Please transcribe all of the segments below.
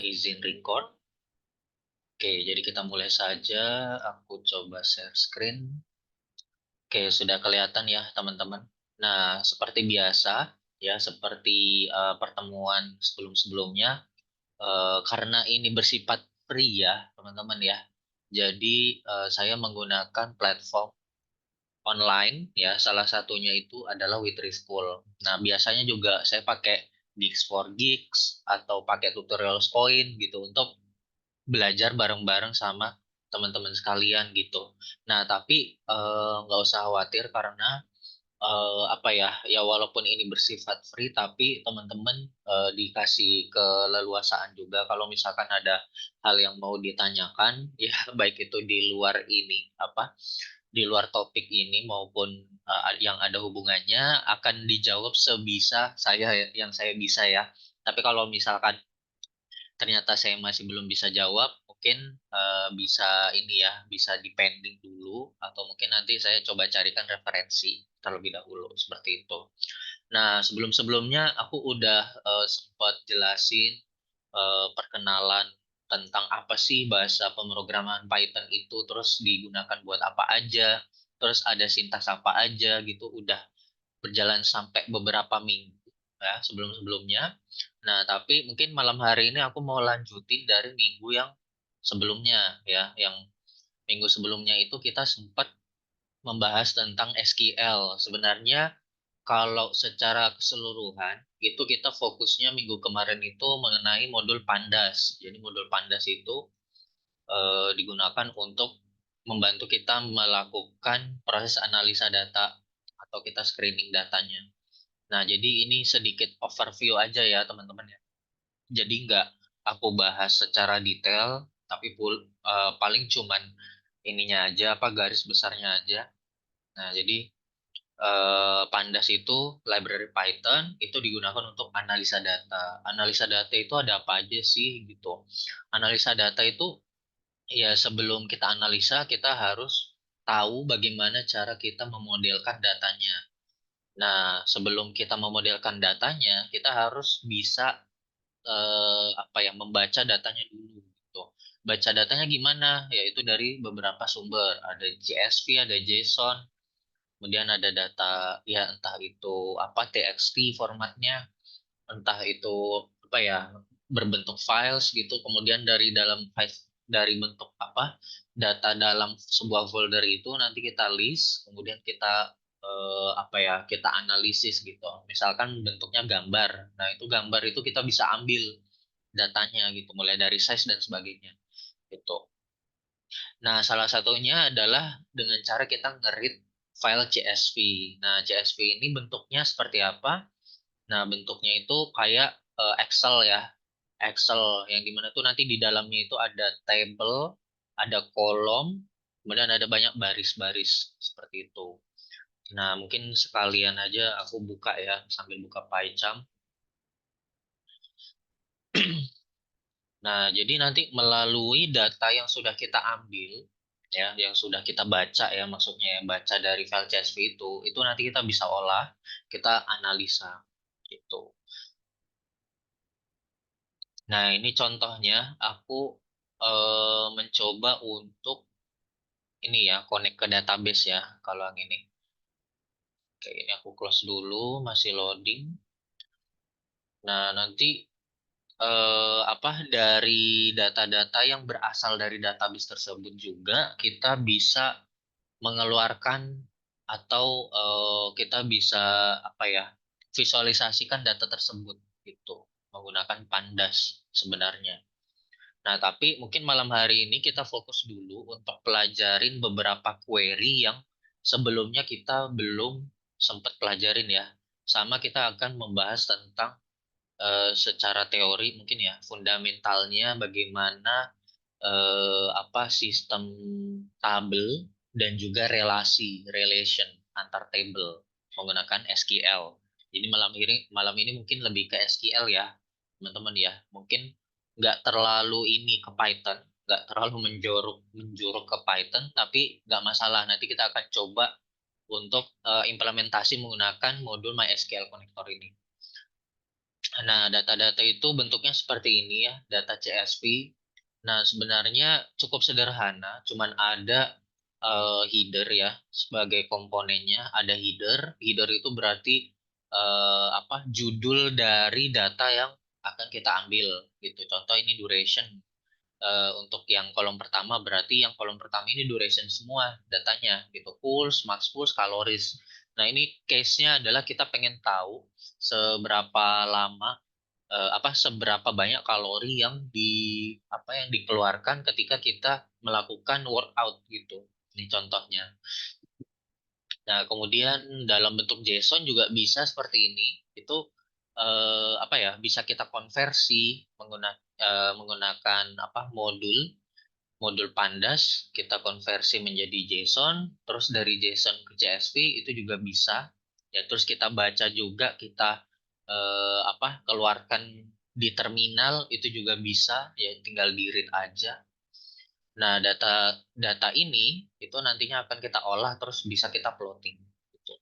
Izin record. Oke, jadi kita mulai saja. Aku coba share screen. Oke, sudah kelihatan ya, teman-teman. Nah, seperti biasa, ya, seperti pertemuan sebelum-sebelumnya, karena ini bersifat free ya, teman-teman ya. Jadi, saya menggunakan platform online, ya, salah satunya itu adalah Withriful. Nah, biasanya juga saya pakai Geeks for Geeks atau pakai Tutorials Point gitu untuk belajar bareng-bareng sama teman-teman sekalian gitu. Nah, tapi nggak usah khawatir karena apa ya, ya walaupun ini bersifat free, tapi teman-teman dikasih keleluasaan juga kalau misalkan ada hal yang mau ditanyakan, ya baik itu di luar ini apa, di luar topik ini maupun yang ada hubungannya akan dijawab sebisa saya yang saya bisa ya. Tapi kalau misalkan ternyata saya masih belum bisa jawab, mungkin bisa ini ya, bisa dipending dulu atau mungkin nanti saya coba carikan referensi terlebih dahulu seperti itu. Nah, sebelum-sebelumnya aku udah sempat jelasin perkenalan tentang apa sih bahasa pemrograman Python itu, terus digunakan buat apa aja, terus ada sintaks apa aja gitu, udah berjalan sampai beberapa minggu ya sebelum-sebelumnya. Nah, tapi mungkin malam hari ini aku mau lanjutin dari minggu yang sebelumnya ya, yang minggu sebelumnya itu kita sempat membahas tentang SQL. Sebenarnya kalau secara keseluruhan itu kita fokusnya minggu kemarin itu mengenai modul Pandas. Jadi modul Pandas itu digunakan untuk membantu kita melakukan proses analisa data atau kita screening datanya. Nah, jadi ini sedikit overview aja ya teman-teman ya. Jadi nggak aku bahas secara detail, tapi paling cuman ininya aja, apa garis besarnya aja. Nah, jadi Pandas itu library Python itu digunakan untuk analisa data. Analisa data itu ada apa aja sih gitu. Analisa data itu ya sebelum kita analisa kita harus tahu bagaimana cara kita memodelkan datanya. Nah, sebelum kita memodelkan datanya, kita harus bisa apa ya, membaca datanya dulu gitu. Baca datanya gimana? Yaitu dari beberapa sumber. Ada JSV, ada JSON, kemudian ada data ya entah itu apa TXT formatnya, entah itu apa ya berbentuk files gitu. Kemudian dari dalam files dari bentuk apa data dalam sebuah folder itu nanti kita list, kemudian kita apa ya kita analisis gitu. Misalkan bentuknya gambar, nah itu gambar itu kita bisa ambil datanya gitu, mulai dari size dan sebagainya gitu. Nah, salah satunya adalah dengan cara kita nge-read file CSV. Nah, CSV ini bentuknya seperti apa? Nah, bentuknya itu kayak Excel ya. Excel yang dimana tuh nanti di dalamnya itu ada table, ada kolom, kemudian ada banyak baris-baris seperti itu. Nah, mungkin sekalian aja aku buka ya, sambil buka PyCharm. Nah, jadi nanti melalui data yang sudah kita ambil, ya, yang sudah kita baca ya, maksudnya ya, baca dari file CSV itu nanti kita bisa olah, kita analisa, gitu. Nah, ini contohnya, aku mencoba untuk ini ya, connect ke database ya, kalau yang ini. Oke, ini aku close dulu, masih loading. Nah, nanti apa dari data-data yang berasal dari database tersebut juga kita bisa mengeluarkan atau kita bisa apa ya visualisasikan data tersebut gitu menggunakan Pandas sebenarnya. Nah, tapi mungkin malam hari ini kita fokus dulu untuk pelajarin beberapa query yang sebelumnya kita belum sempat pelajarin ya. Sama kita akan membahas tentang secara teori mungkin ya fundamentalnya bagaimana apa sistem tabel dan juga relation antar table menggunakan SQL. Jadi malam ini mungkin lebih ke SQL ya, teman-teman ya. Mungkin nggak terlalu ini ke Python, nggak terlalu menjorok menjuruk ke Python, tapi nggak masalah. Nanti kita akan coba untuk implementasi menggunakan modul MySQL Connector ini. Nah, data-data itu bentuknya seperti ini ya, data CSV. Nah, sebenarnya cukup sederhana, cuman ada header ya sebagai komponennya. Ada header. Header itu berarti apa? Judul dari data yang akan kita ambil gitu. Contoh ini duration. Untuk yang kolom pertama berarti yang kolom pertama ini duration semua datanya gitu. Pulse, max pulse, calories. Nah, ini case-nya adalah kita pengen tahu seberapa lama apa seberapa banyak kalori yang apa yang dikeluarkan ketika kita melakukan workout gitu. Ini contohnya. Nah, kemudian dalam bentuk JSON juga bisa seperti ini. Itu apa ya? Bisa kita konversi menggunakan apa modul Pandas, kita konversi menjadi JSON, terus dari JSON ke CSV itu juga bisa. Ya, terus kita baca juga, kita apa keluarkan di terminal itu juga bisa, ya tinggal di read aja. Nah, data data ini itu nantinya akan kita olah terus bisa kita plotting gitu.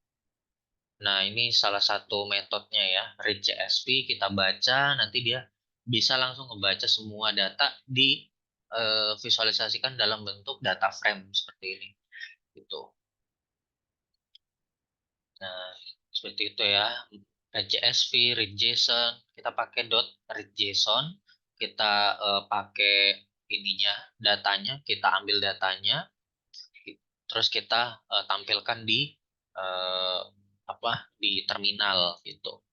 Nah, ini salah satu metodenya ya, read CSV, kita baca, nanti dia bisa langsung membaca semua data di visualisasikan dalam bentuk data frame seperti ini gitu. Nah, seperti itu ya. Read CSV, read JSON, kita pakai read JSON, kita pakai ininya, datanya, kita ambil datanya, terus kita tampilkan di eh, apa di terminal gitu.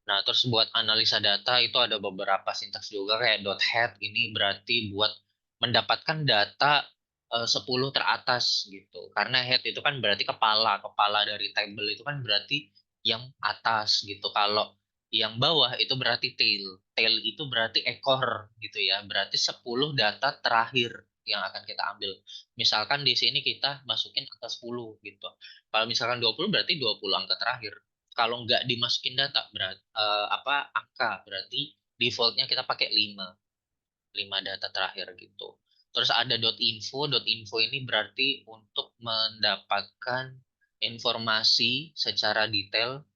Nah, terus buat analisa data itu ada beberapa sintaks juga kayak .head ini berarti buat mendapatkan data 10 teratas gitu. Karena head itu kan berarti kepala, kepala dari table itu kan berarti yang atas gitu. Kalau yang bawah itu berarti tail. Tail itu berarti ekor gitu ya. Berarti 10 data terakhir yang akan kita ambil. Misalkan di sini kita masukin angka 10 gitu. Kalau misalkan 20 berarti 20 angka terakhir. Kalau nggak dimasukin data berarti apa angka berarti defaultnya kita pakai 5 data terakhir gitu. Terus ada .info, .info ini berarti untuk mendapatkan informasi secara detail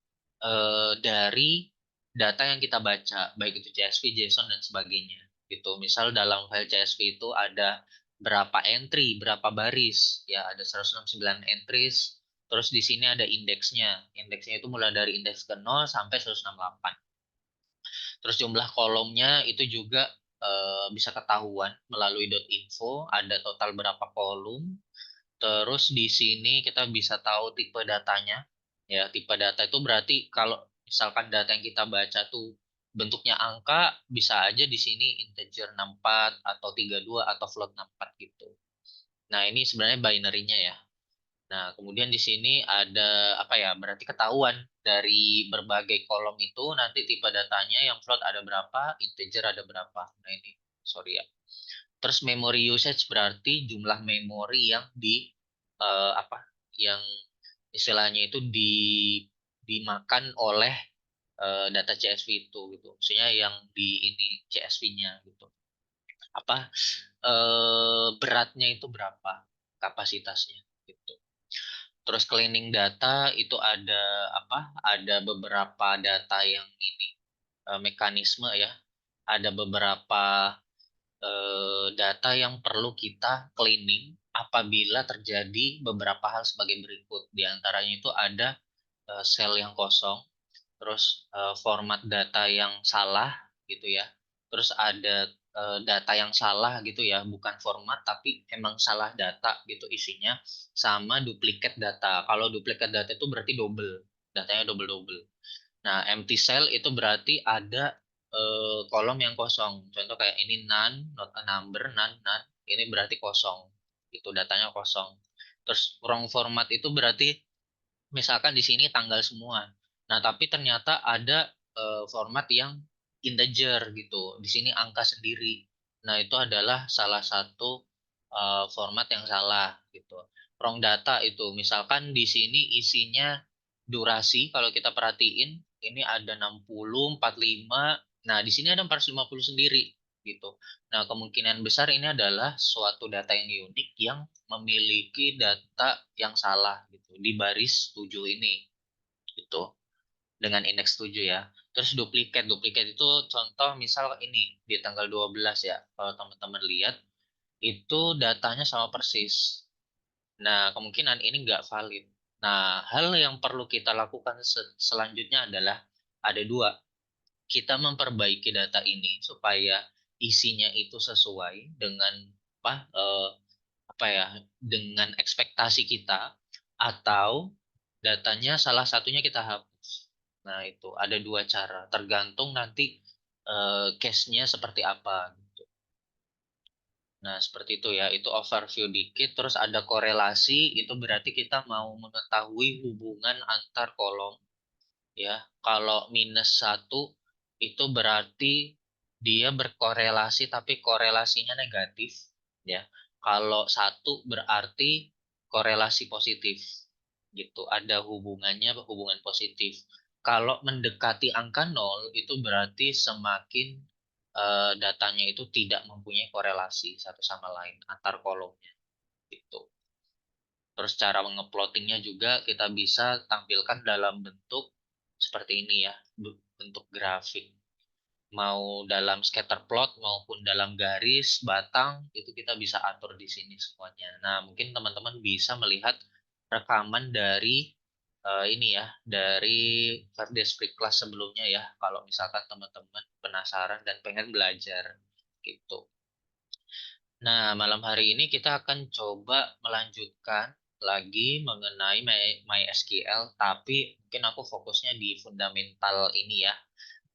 dari data yang kita baca, baik itu CSV, JSON dan sebagainya gitu. Misal dalam file CSV itu ada berapa entry, berapa baris, ya ada 169 entries. Terus di sini ada indeksnya. Indeksnya itu mulai dari indeks ke 0 sampai 168. Terus jumlah kolomnya itu juga bisa ketahuan melalui .info, ada total berapa kolom. Terus di sini kita bisa tahu tipe datanya. Ya, tipe data itu berarti kalau misalkan data yang kita baca tuh bentuknya angka, bisa aja di sini integer 64 atau 32 atau float 64 gitu. Nah, ini sebenarnya binary-nya ya. Nah, kemudian di sini ada apa ya? Berarti ketahuan dari berbagai kolom itu nanti tipe datanya yang float ada berapa, integer ada berapa. Nah, ini sorry ya. Terus memory usage berarti jumlah memori yang apa? Yang istilahnya itu dimakan oleh data CSV itu gitu. Maksudnya yang di ini CSV-nya gitu. Apa beratnya itu berapa? Kapasitasnya gitu. Terus cleaning data itu ada apa? Ada beberapa data yang ini mekanisme ya. Ada beberapa data yang perlu kita cleaning apabila terjadi beberapa hal sebagai berikut. Di antaranya itu ada sel yang kosong, terus format data yang salah gitu ya. Terus ada data yang salah gitu ya, bukan format tapi emang salah data gitu isinya, sama duplikat data. Kalau duplikat data itu berarti double, datanya double-double. Nah, empty cell itu berarti ada kolom yang kosong. Contoh kayak ini none, not a number, none, none. Ini berarti kosong. Itu datanya kosong. Terus wrong format itu berarti misalkan di sini tanggal semua. Nah, tapi ternyata ada format yang integer gitu. Di sini angka sendiri. Nah, itu adalah salah satu format yang salah gitu. Wrong data itu misalkan di sini isinya durasi kalau kita perhatiin ini ada 60, 45. Nah, di sini ada 450 sendiri gitu. Nah, kemungkinan besar ini adalah suatu data yang unik yang memiliki data yang salah gitu di baris 7 ini gitu dengan indeks 7 ya. Terus duplikat, duplikat itu contoh misal ini di tanggal 12 ya, kalau teman-teman lihat itu datanya sama persis. Nah, kemungkinan ini nggak valid. Nah, hal yang perlu kita lakukan selanjutnya adalah ada dua. Kita memperbaiki data ini supaya isinya itu sesuai dengan apa apa ya, dengan ekspektasi kita, atau datanya salah satunya kita hapus. Nah, itu ada dua cara, tergantung nanti case-nya seperti apa gitu. Nah, seperti itu ya, itu overview dikit, terus ada korelasi, itu berarti kita mau mengetahui hubungan antar kolom ya. Kalau -1 itu berarti dia berkorelasi tapi korelasinya negatif ya. Kalau 1 berarti korelasi positif gitu. Ada hubungannya, hubungan positif. Kalau mendekati angka 0 itu berarti semakin datanya itu tidak mempunyai korelasi satu sama lain antar kolomnya gitu. Terus cara mengeplotingnya juga kita bisa tampilkan dalam bentuk seperti ini ya, bentuk grafik. Mau dalam scatter plot maupun dalam garis, batang, itu kita bisa atur di sini semuanya. Nah, mungkin teman-teman bisa melihat rekaman dari ini ya, dari Verdes Free Class sebelumnya ya, kalau misalkan teman-teman penasaran dan pengen belajar gitu. Nah, malam hari ini kita akan coba melanjutkan lagi mengenai MySQL, tapi mungkin aku fokusnya di fundamental ini ya,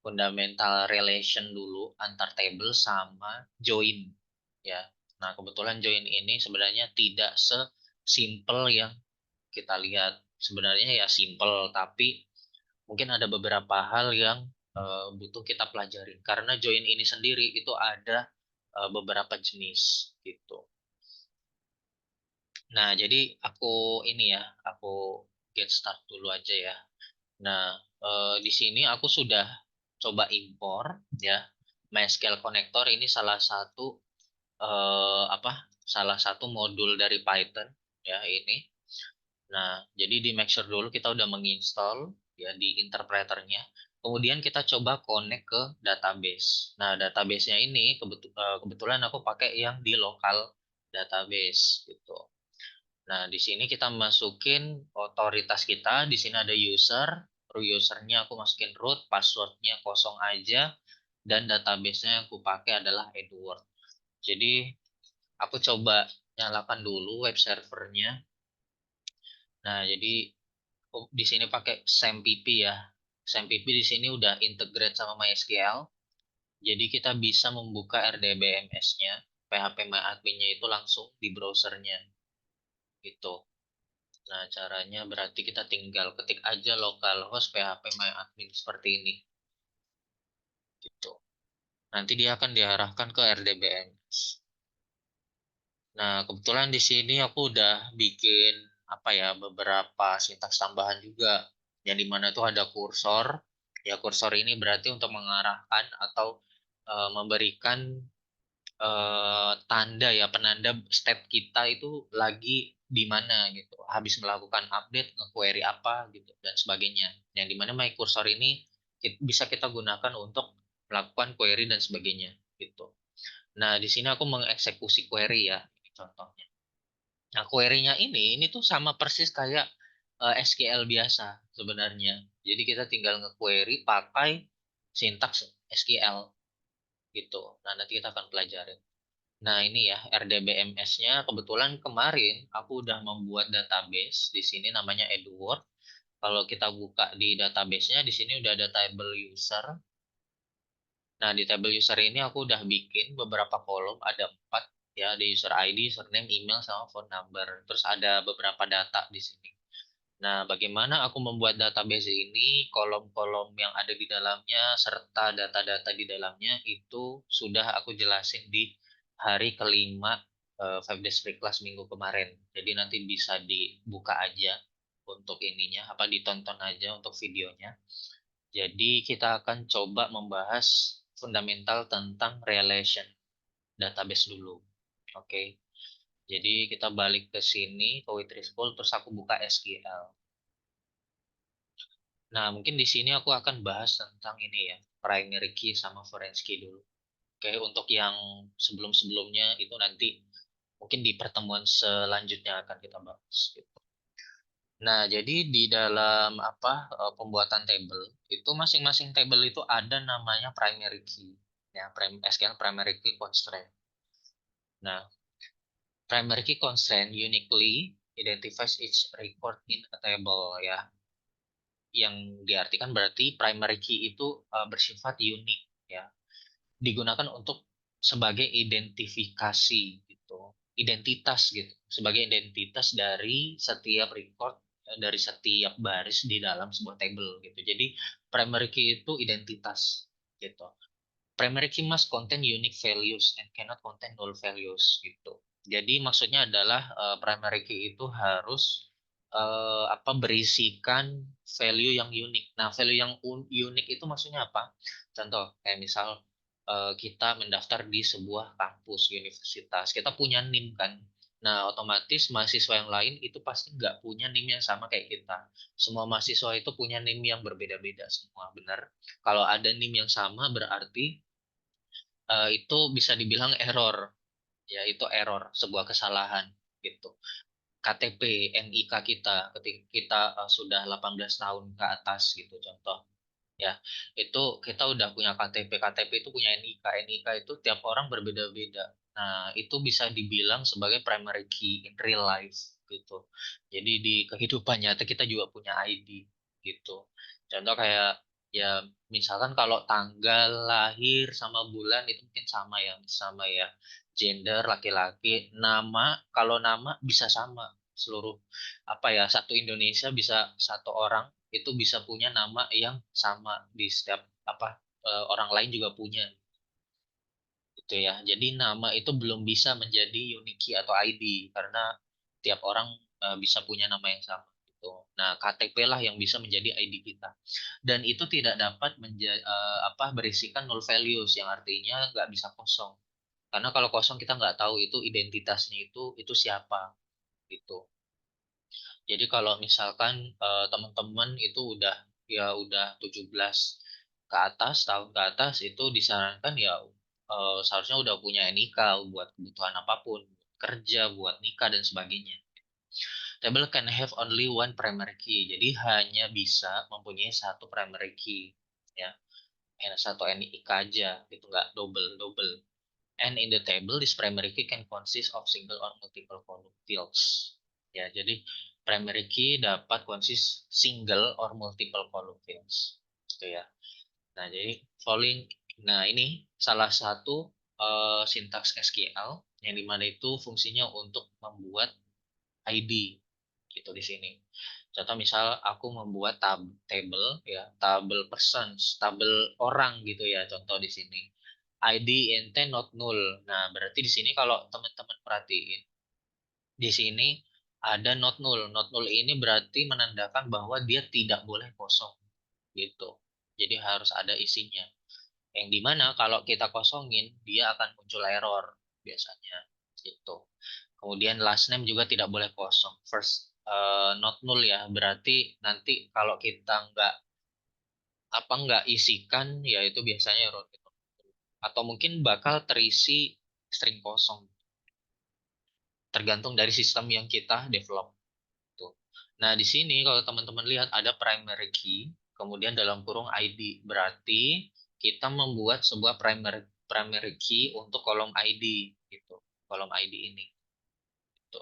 fundamental relation dulu antar table sama join ya. Nah, kebetulan join ini sebenarnya tidak sesimpel yang kita lihat. Sebenarnya ya simple, tapi mungkin ada beberapa hal yang butuh kita pelajari. Karena join ini sendiri itu ada beberapa jenis gitu. Nah, jadi aku ini ya, aku get start dulu aja ya. Nah, di sini aku sudah coba impor ya. MySQL Connector ini salah satu apa? Salah satu modul dari Python ya ini. Nah, jadi di make sure dulu kita udah menginstal ya di interpreternya. Kemudian kita coba connect ke database. Nah, database-nya ini kebetulan aku pakai yang di lokal database gitu. Nah, di sini kita masukin otoritas kita. Di sini ada user, usernya aku masukin root, passwordnya kosong aja, dan database-nya yang aku pakai adalah Edward. Jadi aku coba nyalakan dulu web servernya. Nah, jadi di sini pakai SAMPP ya. SAMPP di sini udah integrate sama MySQL. Jadi kita bisa membuka RDBMS-nya, PHP-MyAdmin-nya itu langsung di browsernya gitu. Nah, caranya berarti kita tinggal ketik aja localhost php-myadmin seperti ini gitu. Nanti dia akan diarahkan ke RDBMS. Nah, kebetulan di sini aku udah bikin apa ya, beberapa sintaks tambahan juga. Yang dimana tuh ada kursor. Ya, kursor ini berarti untuk mengarahkan atau memberikan tanda ya, penanda state kita itu lagi di mana gitu, habis melakukan update, nge-query apa gitu dan sebagainya, yang dimana my cursor ini bisa kita gunakan untuk melakukan query dan sebagainya gitu. Nah, di sini aku mengeksekusi query ya, ini contohnya. Nah, query-nya ini tuh sama persis kayak SQL biasa sebenarnya. Jadi kita tinggal nge-query pakai sintaks SQL gitu. Nah, nanti kita akan pelajari. Nah, ini ya RDBMS-nya. Kebetulan kemarin aku udah membuat database di sini namanya Edward. Kalau kita buka di database-nya, di sini udah ada table user. Nah, di table user ini aku udah bikin beberapa kolom, ada 4 ya, ada user ID, username, email, sama phone number. Terus ada beberapa data di sini. Nah, bagaimana aku membuat database ini, kolom-kolom yang ada di dalamnya, serta data-data di dalamnya, itu sudah aku jelasin di hari kelima Five Days Free Class minggu kemarin. Jadi nanti bisa dibuka aja untuk ininya, apa ditonton aja untuk videonya. Jadi kita akan coba membahas fundamental tentang relation database dulu. Oke. Jadi kita balik ke sini ke Withriful, terus aku buka SQL. Nah, mungkin di sini aku akan bahas tentang ini ya, primary key sama foreign key dulu. Oke, untuk yang sebelum-sebelumnya itu nanti mungkin di pertemuan selanjutnya akan kita bahas gitu. Nah, jadi di dalam pembuatan table itu masing-masing table itu ada namanya primary key ya, SQL primary key constraint. Nah, primary key constraint uniquely identifies each record in a table ya. Yang diartikan berarti primary key itu bersifat unik ya. Digunakan untuk sebagai identifikasi gitu, identitas gitu, sebagai identitas dari setiap record, dari setiap baris di dalam sebuah table gitu. Jadi primary key itu identitas gitu. Primary key must contain unique values and cannot contain null values gitu. Jadi maksudnya adalah primary key itu harus berisikan value yang unik. Nah, value yang unik itu maksudnya apa? Contoh kayak misal kita mendaftar di sebuah kampus universitas, kita punya NIM kan. Nah, otomatis mahasiswa yang lain itu pasti nggak punya NIM yang sama kayak kita. Semua mahasiswa itu punya NIM yang berbeda-beda semua, benar? Kalau ada NIM yang sama berarti itu bisa dibilang error, ya itu error, sebuah kesalahan gitu. KTP, NIK kita ketika kita sudah 18 tahun ke atas gitu contoh. Ya, itu kita udah punya KTP, KTP itu punya NIK, NIK itu tiap orang berbeda-beda. Nah, itu bisa dibilang sebagai primary key in real life gitu. Jadi di kehidupan nyata kita juga punya ID gitu. Contoh kayak ya misalkan kalau tanggal lahir sama bulan itu mungkin sama ya. Gender laki-laki, nama kalau nama bisa sama seluruh satu Indonesia bisa satu orang itu bisa punya nama yang sama di setiap orang lain juga punya gitu ya. Jadi nama itu belum bisa menjadi unique key atau ID karena tiap orang bisa punya nama yang sama gitu. Nah, KTP lah yang bisa menjadi ID kita. Dan itu tidak dapat berisikan null values yang artinya nggak bisa kosong. Karena kalau kosong kita nggak tahu itu identitasnya itu siapa gitu. Jadi kalau misalkan teman-teman itu udah 17 ke atas, tahun ke atas itu disarankan ya seharusnya udah punya NIK buat kebutuhan apapun, kerja, buat nikah dan sebagainya. Table can have only one primary key. Jadi hanya bisa mempunyai satu primary key ya. Hanya satu NIK aja gitu nggak double double. And in the table, this primary key can consist of single or multiple column fields. Ya, jadi primary key dapat consist single or multiple column fields. Gitu ya. Nah, jadi following, nah ini salah satu sintaks SQL yang dimana itu fungsinya untuk membuat ID gitu di sini. Contoh misal aku membuat table ya, tabel persons, tabel orang gitu ya, contoh di sini. ID ente not null. Nah, berarti di sini kalau teman-teman perhatiin, di sini ada not null. Not null ini berarti menandakan bahwa dia tidak boleh kosong gitu. Jadi harus ada isinya. Yang dimana kalau kita kosongin, dia akan muncul error biasanya gitu. Kemudian last name juga tidak boleh kosong. First not null ya, berarti nanti kalau kita nggak isikan ya itu biasanya error gitu. Atau mungkin bakal terisi string kosong, tergantung dari sistem yang kita develop tuh. Nah, di sini kalau teman-teman lihat ada primary key, kemudian dalam kurung ID, berarti kita membuat sebuah primary key untuk kolom ID gitu. Kolom ID ini gitu.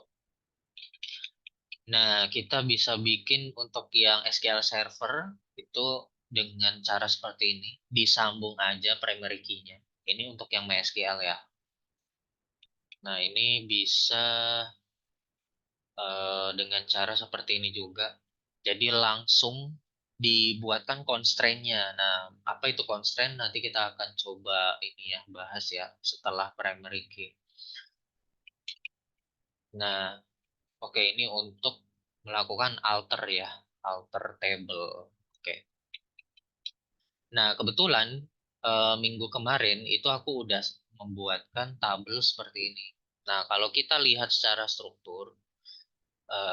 Nah, kita bisa bikin untuk yang SQL Server itu dengan cara seperti ini. Disambung aja primary key-nya. Ini untuk yang MySQL ya. Nah, ini bisa dengan cara seperti ini juga. Jadi langsung dibuatkan constraint-nya. Nah, apa itu constraint? Nanti kita akan coba ini ya, bahas ya setelah primary key. Nah, oke, ini untuk melakukan alter ya, alter table. Oke. Nah, kebetulan minggu kemarin itu aku udah membuatkan tabel seperti ini. Nah, kalau kita lihat secara struktur,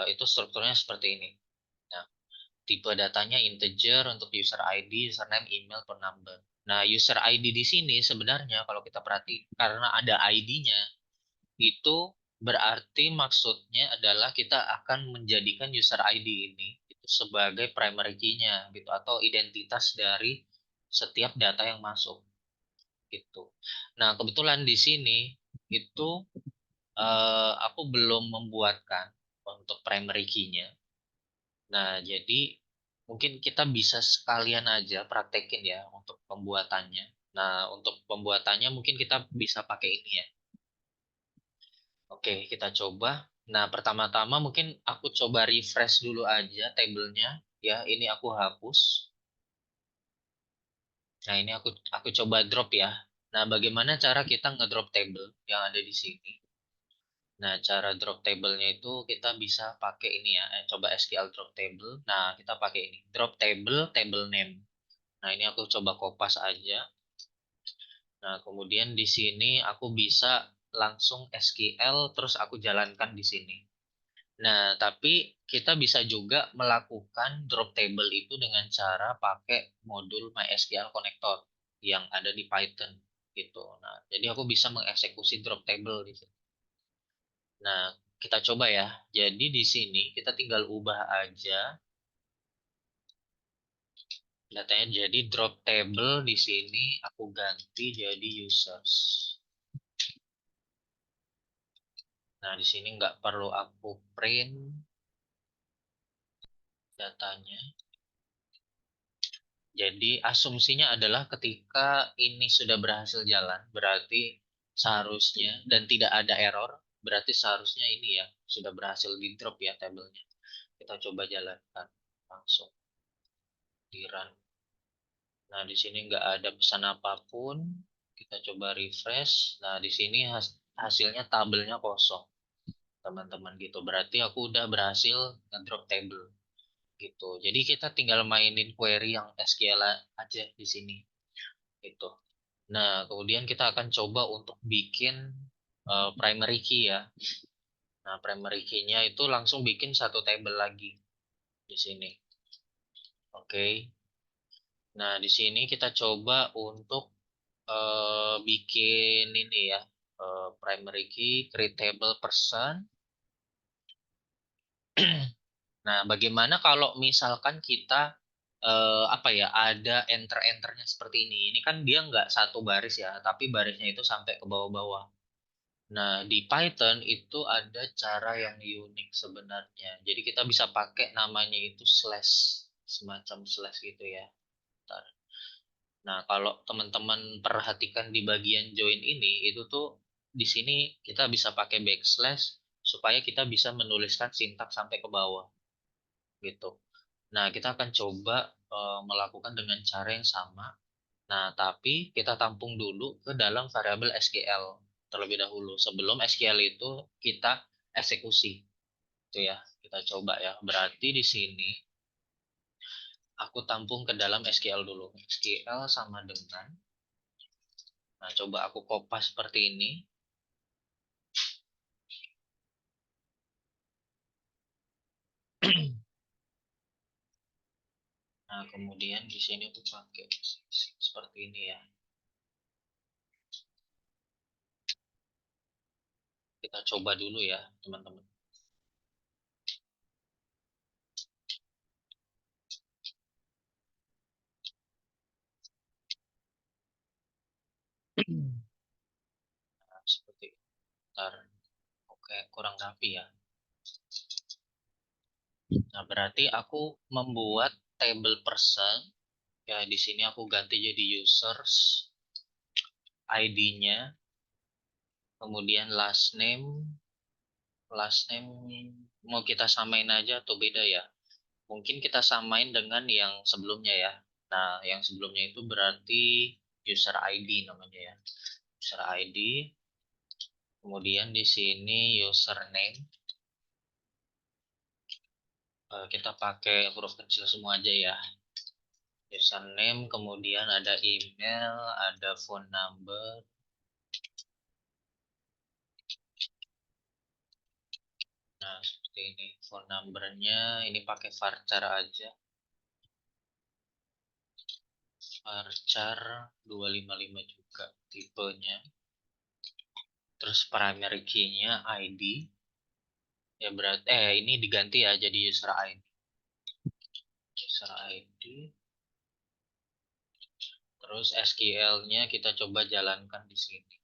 itu strukturnya seperti ini. Nah, Tipe datanya integer untuk user ID, username, email, phone number. Nah, user ID di sini sebenarnya kalau kita perhati karena ada ID-nya, itu berarti maksudnya adalah kita akan menjadikan user ID ini itu sebagai primary key-nya gitu atau identitas dari setiap data yang masuk gitu. Nah, kebetulan di sini itu aku belum membuatkan untuk primary key-nya. Nah, jadi mungkin kita bisa sekalian aja praktekin ya untuk pembuatannya. Nah, untuk pembuatannya mungkin kita bisa pakai ini ya. Oke, kita coba. Nah, pertama-tama mungkin aku coba refresh dulu aja tabelnya. Ya, ini aku hapus. Nah, ini aku coba drop ya. Nah, bagaimana cara kita ngedrop table yang ada di sini? Nah, cara drop table-nya itu kita bisa pakai ini ya. Coba SQL drop table. Nah, kita pakai ini. Drop table, table name. Nah, ini aku coba kopas aja. Nah, kemudian di sini aku bisa langsung SQL terus aku jalankan di sini. Nah, tapi kita bisa juga melakukan drop table itu dengan cara pakai modul MySQL connector yang ada di Python gitu. Nah, jadi aku bisa mengeksekusi drop table di sini. Nah, kita coba ya. Jadi di sini kita tinggal ubah aja datanya jadi drop table di sini aku ganti jadi users. Nah, di sini nggak perlu aku print datanya. Jadi asumsinya adalah ketika ini sudah berhasil jalan, berarti seharusnya dan tidak ada error, berarti seharusnya ini ya sudah berhasil di drop ya tabelnya. Kita coba jalankan langsung di run. Nah, di sini nggak ada pesan apapun. Kita coba refresh. Nah, di sini hasilnya tabelnya kosong, teman-teman gitu. Berarti aku udah berhasil ngedrop table gitu. Jadi kita tinggal mainin query yang SQL aja di sini gitu. Nah, kemudian kita akan coba untuk bikin primary key ya. Nah, primary key-nya itu langsung bikin satu table lagi di sini. Oke. Nah, di sini kita coba untuk bikin ini ya. Primary key, create table person. Nah, bagaimana kalau misalkan kita apa ya ada enter-enternya seperti ini? Ini kan dia nggak satu baris ya, tapi barisnya itu sampai ke bawah-bawah. Nah, di Python itu ada cara yang unik sebenarnya. Jadi kita bisa pakai namanya itu slash, semacam slash gitu ya. Bentar. Nah, kalau teman-teman perhatikan di bagian join ini, itu tuh di sini kita bisa pakai backslash supaya kita bisa menuliskan sintaks sampai ke bawah gitu. Nah, kita akan coba melakukan dengan cara yang sama. Nah, tapi kita tampung dulu ke dalam variabel SQL terlebih dahulu sebelum SQL itu kita eksekusi. Itu ya, kita coba ya. Berarti di sini aku tampung ke dalam SQL dulu. SQL sama dengan, nah coba aku kopas seperti ini. Nah, kemudian di sini aku pakai seperti ini ya. Kita coba dulu ya, teman-teman. Nah, seperti ntar, oke, kurang rapi ya. Nah, berarti aku membuat table person. Ya, di sini aku ganti jadi users, ID-nya, kemudian last name mau kita samain aja atau beda ya? Mungkin kita samain dengan yang sebelumnya ya. Nah, yang sebelumnya itu berarti user ID namanya ya. User ID, kemudian di sini username, kita pakai huruf kecil semua aja ya. Username, kemudian ada email, ada phone number. Nah, seperti ini. Phone numbernya ini pakai varchar aja. varchar 255 juga tipenya. Terus primary key-nya ID. Ya berarti ini diganti ya jadi user ID. User ID. Terus SQL-nya kita coba jalankan di sini.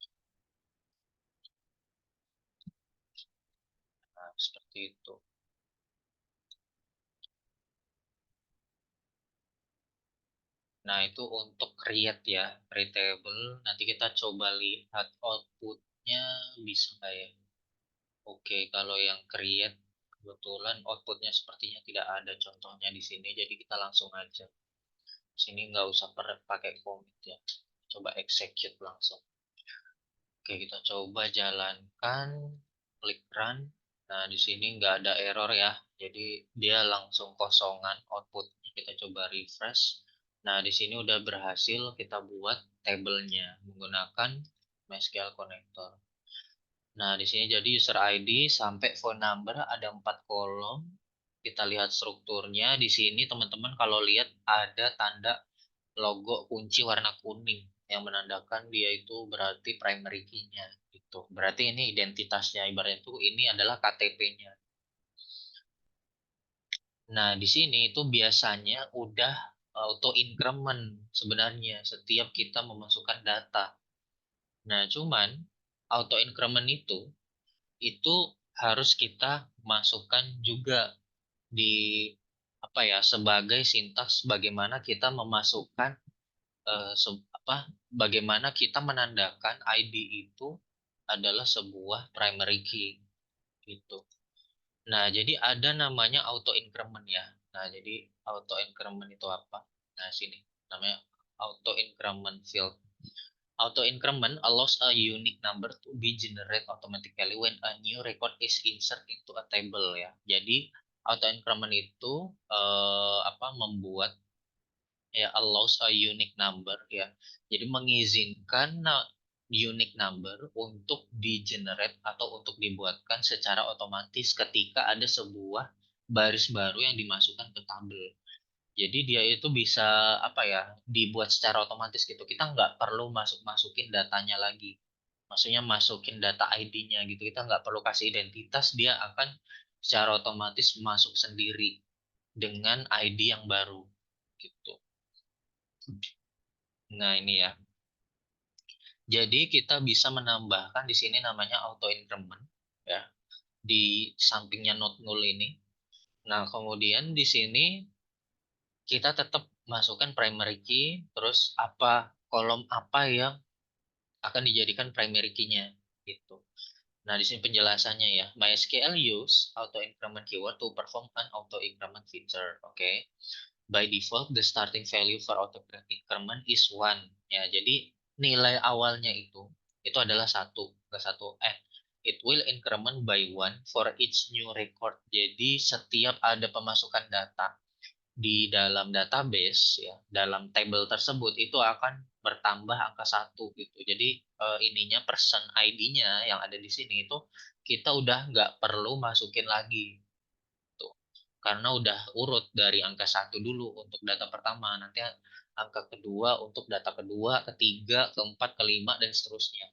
Nah, seperti itu. Nah, itu untuk create ya, create table. Nanti kita coba lihat outputnya bisa nggak ya. Oke, kalau yang create kebetulan outputnya sepertinya tidak ada contohnya di sini, jadi kita langsung aja. Sini nggak usah pakai commit ya. Coba execute langsung. Oke, kita coba jalankan, klik run. Nah, di sini nggak ada error ya. Jadi dia langsung kosongan outputnya. Kita coba refresh. Nah, di sini udah berhasil kita buat tabelnya menggunakan MySQL Connector. Nah, di sini jadi user ID sampai phone number ada 4 kolom. Kita lihat strukturnya. Di sini teman-teman kalau lihat ada tanda logo kunci warna kuning yang menandakan dia itu berarti primary key-nya gitu. Berarti ini identitasnya, ibaratnya itu ini adalah KTP-nya. Nah, di sini itu biasanya udah auto increment sebenarnya setiap kita memasukkan data. Nah, cuman auto increment itu harus kita masukkan juga di apa ya sebagai sintaks bagaimana kita memasukkan bagaimana kita menandakan ID itu adalah sebuah primary key gitu. Nah, jadi ada namanya auto increment ya. Nah, jadi auto increment itu apa? Nah, sini namanya auto increment field. Auto increment allows a unique number to be generated automatically when a new record is inserted into a table ya. Jadi auto increment itu membuat ya allows a unique number ya. Jadi mengizinkan unique number untuk di-generate atau untuk dibuatkan secara otomatis ketika ada sebuah baris baru yang dimasukkan ke tabel. Jadi dia itu bisa apa ya dibuat secara otomatis gitu. Kita nggak perlu masukin datanya lagi. Maksudnya masukin data ID-nya gitu. Kita nggak perlu kasih identitas, dia akan secara otomatis masuk sendiri dengan ID yang baru gitu. Nah, ini ya. Jadi kita bisa menambahkan di sini namanya auto increment ya di sampingnya not null ini. Nah, kemudian di sini kita tetap masukkan primary key terus kolom apa yang akan dijadikan primary key-nya gitu. Nah, di sini penjelasannya ya. MySQL use auto increment keyword to perform an auto increment feature. Oke. Okay. By default the starting value for auto increment is 1 ya. Jadi nilai awalnya itu adalah satu ke satu it will increment by 1 for each new record. Jadi setiap ada pemasukan data di dalam database ya dalam table tersebut itu akan bertambah angka satu gitu. Jadi ininya person ID-nya yang ada di sini itu kita udah nggak perlu masukin lagi tuh karena udah urut dari angka satu dulu untuk data pertama, nanti angka kedua untuk data kedua, ketiga, keempat, kelima dan seterusnya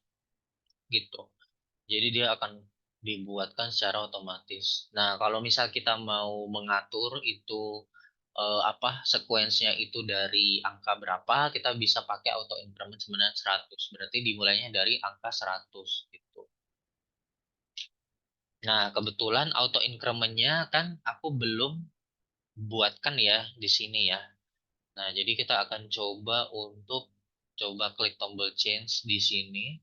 gitu. Jadi dia akan dibuatkan secara otomatis. Nah, kalau misal kita mau mengatur itu sekuensnya itu dari angka berapa, kita bisa pakai auto increment sebenarnya 100. Berarti dimulainya dari angka 100 gitu. Nah, kebetulan auto increment-nya kan aku belum buatkan ya di sini ya. Nah, jadi kita akan coba untuk coba klik tombol change di sini.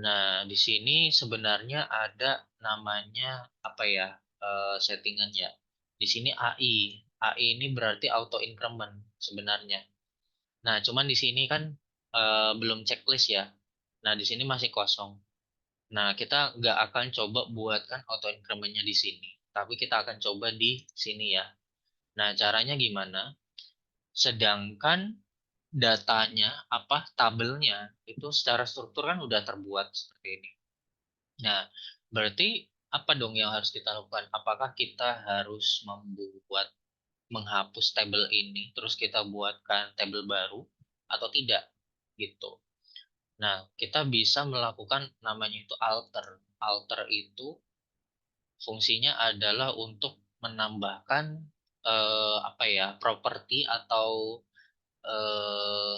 Nah, di sini sebenarnya ada namanya apa ya settingannya. Di sini AI. AI ini berarti auto increment sebenarnya. Nah, cuman di sini kan belum checklist ya. Nah, di sini masih kosong. Nah, kita nggak akan coba buatkan auto incrementnya di sini. Tapi kita akan coba di sini ya. Nah, caranya gimana? Sedangkan datanya tabelnya itu secara struktur kan udah terbuat seperti ini. Nah, berarti apa dong yang harus kita lakukan? Apakah kita harus membuat menghapus tabel ini terus kita buatkan tabel baru atau tidak gitu. Nah, kita bisa melakukan namanya itu alter. Alter itu fungsinya adalah untuk menambahkan apa ya, properti atau eh,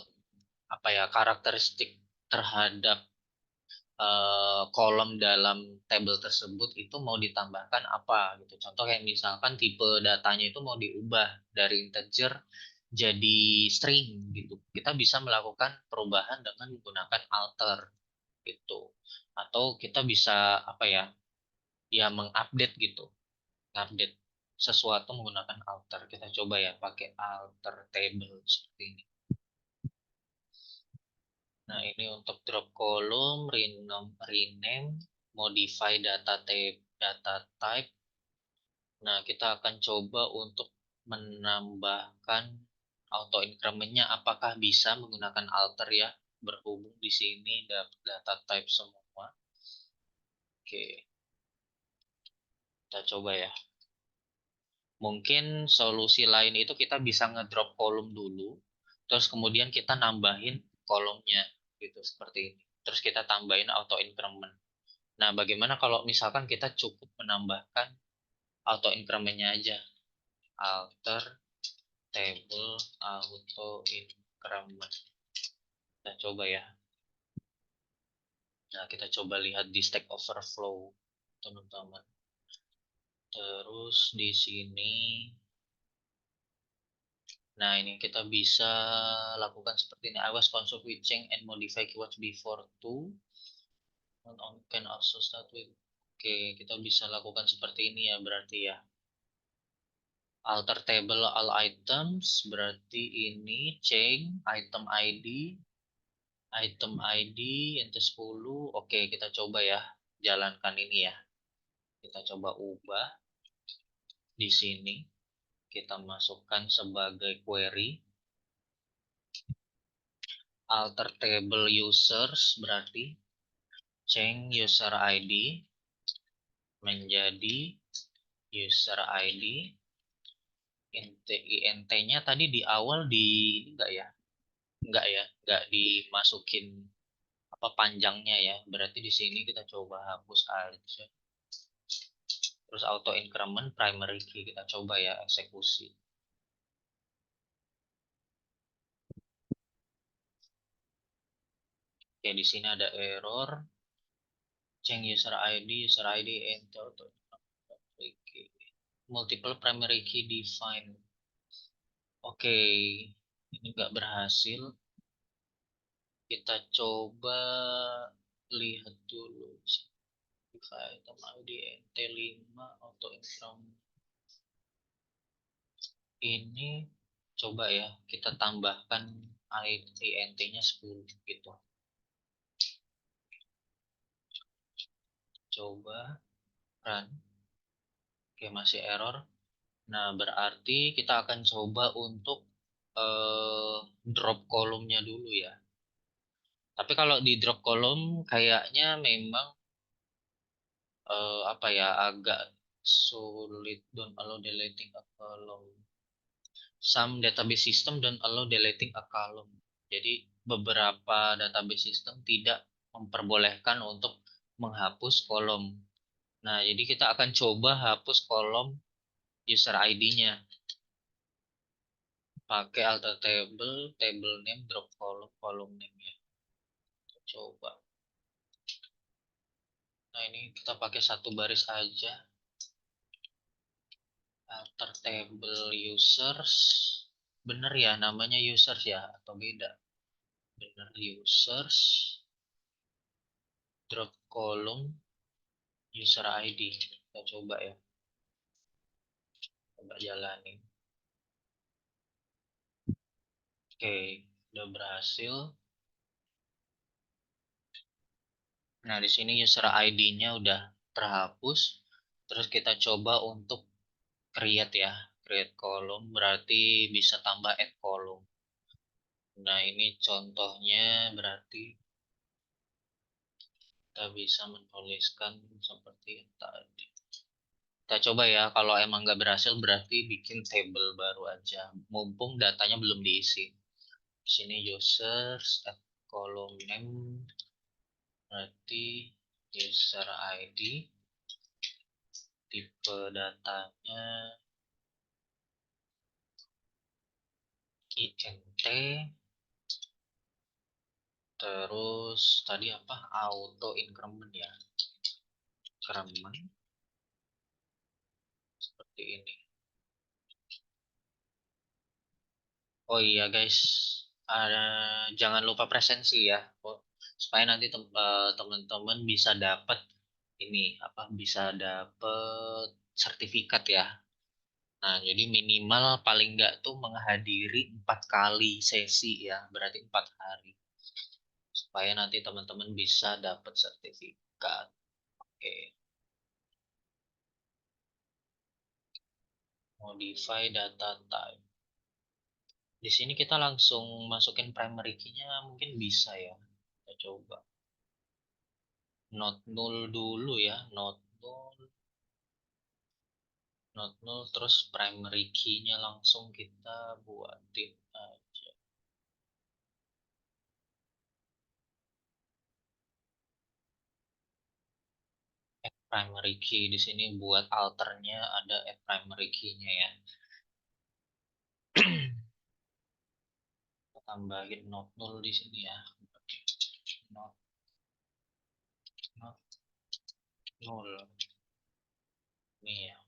apa ya, karakteristik terhadap kolom dalam tabel tersebut itu mau ditambahkan apa gitu. Contoh kayak misalkan tipe datanya itu mau diubah dari integer jadi string gitu. Kita bisa melakukan perubahan dengan menggunakan alter gitu. Atau kita bisa apa ya? Ya mengupdate gitu. Update sesuatu menggunakan alter. Kita coba ya pakai alter table seperti ini. Nah, ini untuk drop column, rename, modify data type. Nah, kita akan coba untuk menambahkan auto incrementnya apakah bisa menggunakan alter ya, berhubung di sini data type semua. Oke, kita coba ya. Mungkin solusi lain itu kita bisa ngedrop kolom dulu, terus kemudian kita nambahin kolomnya gitu seperti ini. Terus kita tambahin auto increment. Nah, bagaimana kalau misalkan kita cukup menambahkan auto incrementnya aja? Alter table auto increment. Kita coba ya. Nah, kita coba lihat di Stack Overflow, teman-teman. Terus di sini, nah ini kita bisa lakukan seperti ini. I was consult with change and modify keywords before to. On can also start with. Oke, kita bisa lakukan seperti ini ya berarti ya. Alter table all items berarti ini change item ID, item ID enter 10. Oke, kita coba ya jalankan ini ya. Kita coba ubah di sini. Kita masukkan sebagai query alter table users berarti change user ID menjadi user ID. INT-nya tadi di awal di enggak ya? Enggak dimasukin apa panjangnya ya. Berarti di sini kita coba hapus aja. Terus auto increment primary key kita coba ya eksekusi. Oke, di sini ada error. Change user ID enter auto key. Multiple primary key define. Oke, ini enggak berhasil. Kita coba lihat dulu. Item ID NT5 auto increment. Ini coba ya kita tambahkan INT-nya 10 gitu. Coba run. Oke, masih error. Nah, berarti kita akan coba untuk drop kolomnya dulu ya. Tapi kalau di drop kolom kayaknya memang apa ya agak sulit. Don't allow deleting a column. Some database system don't allow deleting a column. Jadi beberapa database system tidak memperbolehkan untuk menghapus kolom. Nah, jadi kita akan coba hapus kolom user ID-nya. Pakai alter table, table name, drop column, column name ya. Kita coba. Nah, ini kita pakai satu baris aja. Alter table users. Bener ya namanya users ya atau beda? Bener users. Drop column user ID. Kita coba ya. Coba jalanin. Oke, udah berhasil. Nah, di sini user ID-nya udah terhapus. Terus kita coba untuk create ya. Create column berarti bisa tambah add column. Nah, ini contohnya berarti kita bisa menuliskan seperti yang tadi. Kita coba ya, kalau emang nggak berhasil berarti bikin table baru aja. Mumpung datanya belum diisi. Di sini users, add column name, berarti user ID, tipe datanya INT, terus tadi apa? Auto increment ya. Increment seperti ini. Oh iya guys, jangan lupa presensi ya, supaya nanti teman-teman bisa dapat ini apa bisa dapat sertifikat ya. Nah, jadi minimal paling nggak tuh menghadiri 4 kali sesi ya, berarti 4 hari, supaya nanti teman-teman bisa dapat sertifikat. Oke, modify data type. Di sini kita langsung masukin primary key-nya mungkin bisa ya. Kita coba. Not null dulu ya, not null terus primary key-nya langsung kita buatin aja. Add primary key di sini buat alternya ada add primary key-nya ya. Kita tambahin not null di sini ya. Not, not null. Ini ya.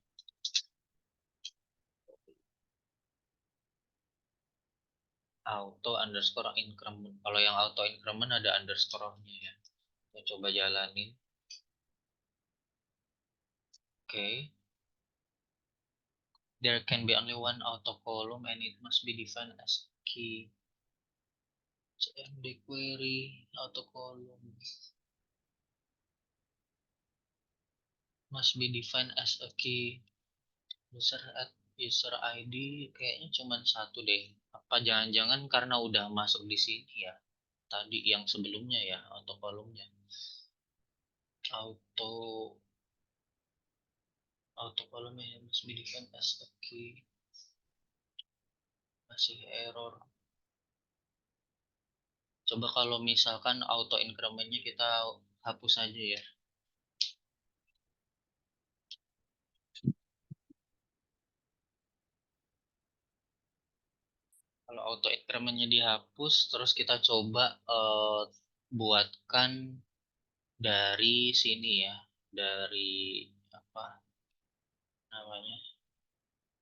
Auto underscore increment. Kalau yang auto increment ada underscore-nya ya. Kita coba jalanin. Oke. There can be only one auto column and it must be defined as key. CMD query auto column must be defined as a key. User ID kayaknya cuma satu deh. Apa jangan-jangan karena udah masuk di sini ya? Tadi yang sebelumnya ya, auto kolomnya. Auto auto kolomnya must be defined as a key. Masih error. Coba kalau misalkan auto incrementnya kita hapus aja ya. Kalau auto incrementnya dihapus, terus kita coba buatkan dari sini ya, dari apa namanya,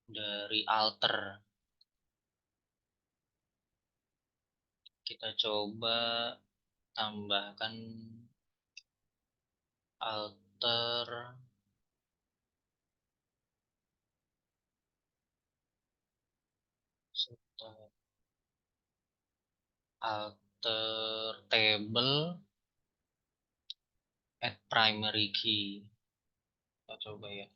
dari alter. Kita coba tambahkan alter alter table at primary key. Kita coba ya.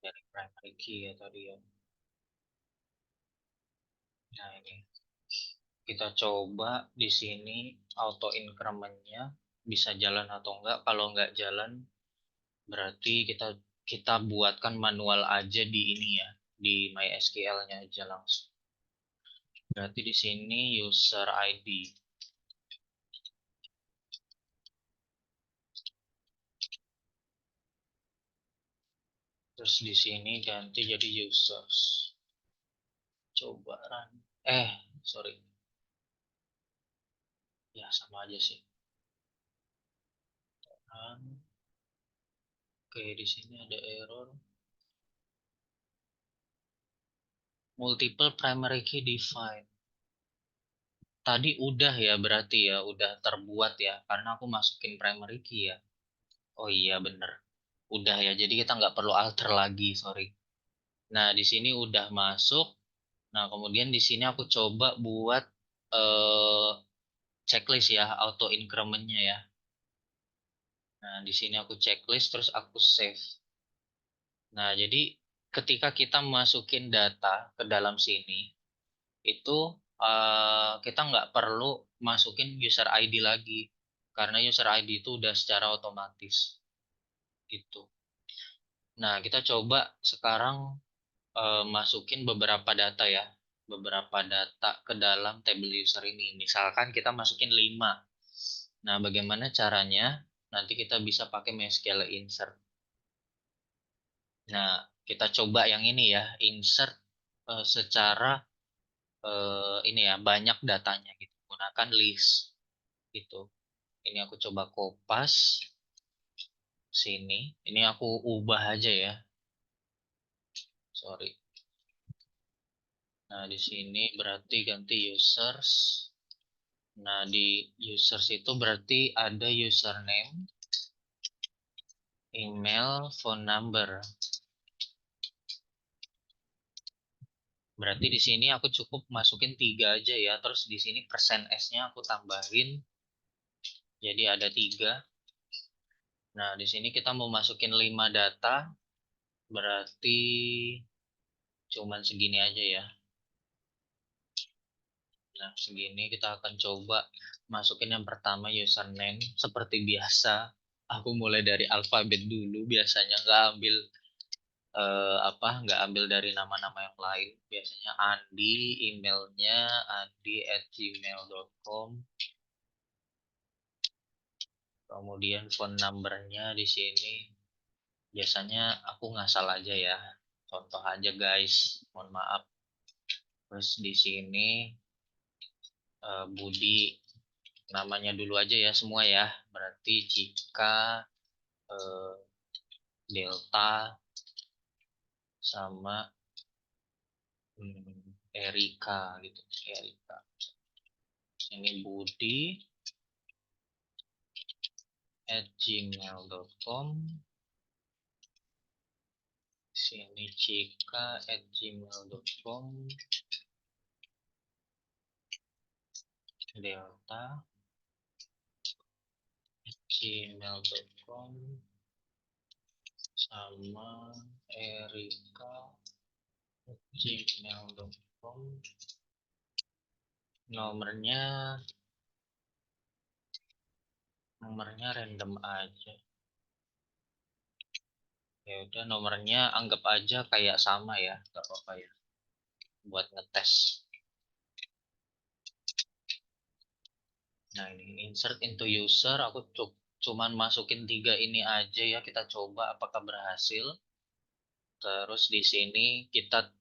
Dari primary key ya tadi ya. Nah ini kita coba di sini auto incrementnya bisa jalan atau enggak. Kalau enggak jalan berarti kita kita buatkan manual aja di ini ya, di MySQL-nya aja langsung. Berarti di sini user ID. Terus di sini ganti jadi users. Coba run. Sorry. Ya sama aja sih. Run. Oke, di sini ada error. Multiple primary key defined. Tadi udah ya berarti ya, udah terbuat ya, karena aku masukin primary key ya. Oh iya bener. Udah ya, jadi kita nggak perlu alter lagi, sorry. Nah, di sini udah masuk. Nah, kemudian di sini aku coba buat eh, checklist ya, auto incrementnya ya. Nah, di sini aku checklist terus aku save. Nah, jadi ketika kita masukin data ke dalam sini, itu kita nggak perlu masukin user ID lagi karena user ID itu udah secara otomatis gitu. Nah, kita coba sekarang masukin beberapa data ya, beberapa data ke dalam table user ini. Misalkan kita masukin 5. Nah, bagaimana caranya? Nanti kita bisa pakai MySQL insert. Nah, kita coba yang ini ya, insert secara ini ya, banyak datanya gitu. Gunakan list gitu. Ini aku coba kopas sini. Ini aku ubah aja ya. Sorry. Nah, di sini berarti ganti users. Nah, di users itu berarti ada username, email, phone number. Berarti di sini aku cukup masukin 3 aja ya. Terus di sini persen S-nya aku tambahin. Jadi ada 3. Nah, di sini kita mau masukin 5 data. Berarti cuman segini aja ya. Nah, segini kita akan coba masukin yang pertama username. Seperti biasa, aku mulai dari alfabet dulu. Biasanya nggak ambil dari nama-nama yang lain. Biasanya Andi, emailnya andi@gmail.com. Kemudian phone numbernya di sini. Biasanya aku ngasal aja ya. Contoh aja guys, mohon maaf. Terus di sini Budi, namanya dulu aja ya semua ya. Berarti jika eh, Delta sama Erika gitu. Erika. Ini Budi @gmail.com. Sini cika@gmail.com. Delta gmail.com sama Erika gmail.com. Nomornya nomornya random aja. Ya udah nomornya anggap aja kayak sama ya, nggak apa-apa ya. Buat ngetes. Nah ini insert into user, aku cuman masukin 3 ini aja ya. Kita coba apakah berhasil. Terus di sini kita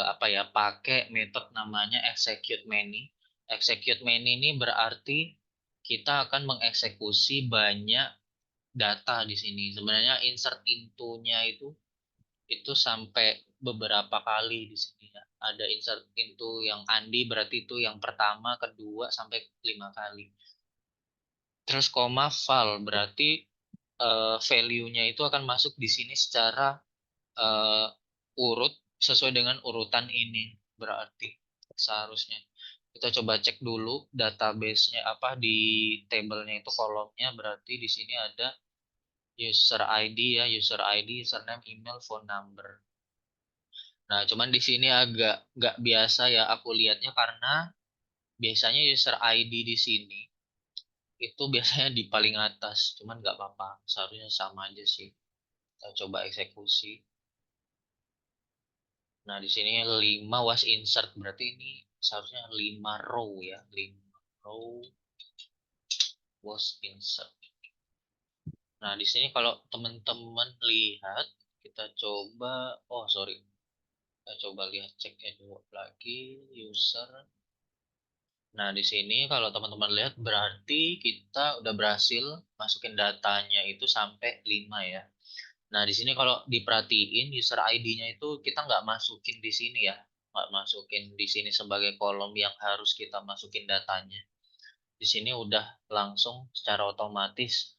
apa ya, pakai metode namanya execute many. Execute many ini berarti kita akan mengeksekusi banyak data di sini. Sebenarnya insert into-nya itu sampai beberapa kali di sini ya. Ada insert into yang Andi berarti itu yang pertama, kedua sampai 5 kali. Terus koma val berarti value-nya itu akan masuk di sini secara eh, urut sesuai dengan urutan ini berarti seharusnya. Kita coba cek dulu database-nya apa di tabelnya itu kolomnya berarti di sini ada user ID ya, user ID, username, email, phone number. Nah, cuman di sini agak nggak biasa ya aku lihatnya karena biasanya user ID di sini itu biasanya di paling atas, cuman nggak apa-apa, seharusnya sama aja sih. Kita coba eksekusi. Nah, di sini 5 was insert. Berarti ini seharusnya 5 row ya. 5 row was insert. Nah, di sini kalau teman-teman lihat, kita coba, oh sorry, kita coba lihat cek edward lagi, user. Nah, di sini kalau teman-teman lihat, berarti kita udah berhasil masukin datanya itu sampai 5 ya. Nah, di sini kalau diperhatiin user ID-nya itu kita nggak masukin di sini ya. Nggak masukin di sini sebagai kolom yang harus kita masukin datanya. Di sini udah langsung secara otomatis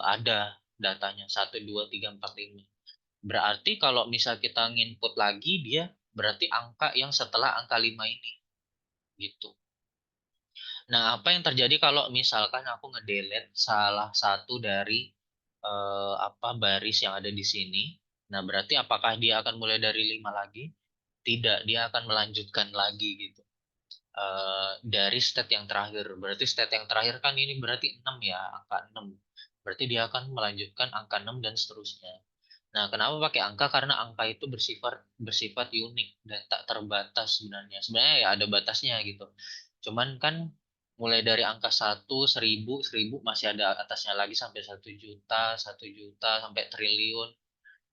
ada datanya 1, 2, 3, 4, 5. Berarti kalau misal kita nginput lagi dia berarti angka yang setelah angka 5 ini gitu. Nah, apa yang terjadi kalau misalkan aku ngedelete salah satu dari apa baris yang ada di sini? Nah, berarti apakah dia akan mulai dari 5 lagi? Tidak, dia akan melanjutkan lagi gitu. dari state yang terakhir. Berarti state yang terakhir kan ini berarti 6 ya, angka 6. Berarti dia akan melanjutkan angka 6 dan seterusnya. Nah, kenapa pakai angka? Karena angka itu bersifat bersifat unik dan tak terbatas sebenarnya. Sebenarnya ya ada batasnya gitu. Cuman kan mulai dari angka 1, 1000, 1000 masih ada atasnya lagi sampai 1 juta, 1 juta sampai triliun.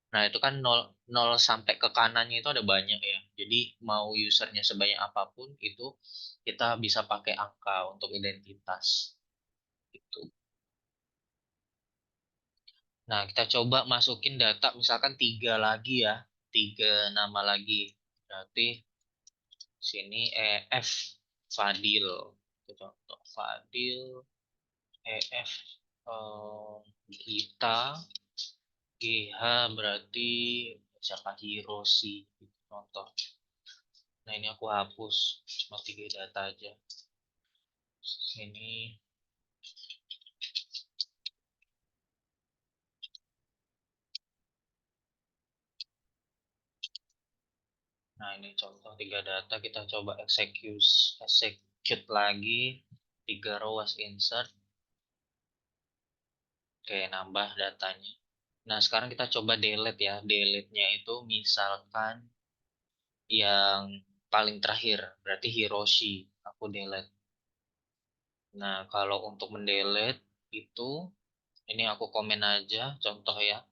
Nah, itu kan nol, nol sampai ke kanannya itu ada banyak ya. Jadi mau usernya sebanyak apapun itu kita bisa pakai angka untuk identitas. Gitu. Nah, kita coba masukin data misalkan 3 lagi ya. 3 nama lagi. Berarti sini EF Fadil. Gitu. Untuk Fadil, EF Gita, GH berarti siapa Hiroshi. Gitu, contoh. Nah, ini aku hapus cuma 3 data aja. Sini. Nah, ini contoh 3 data. Kita coba execute lagi. 3 row as insert. Oke, nambah datanya. Nah, sekarang kita coba delete ya. Delete-nya itu misalkan yang paling terakhir. Berarti Hiroshi. Aku delete. Nah, kalau untuk mendelete itu, ini aku komen aja. Contoh ya.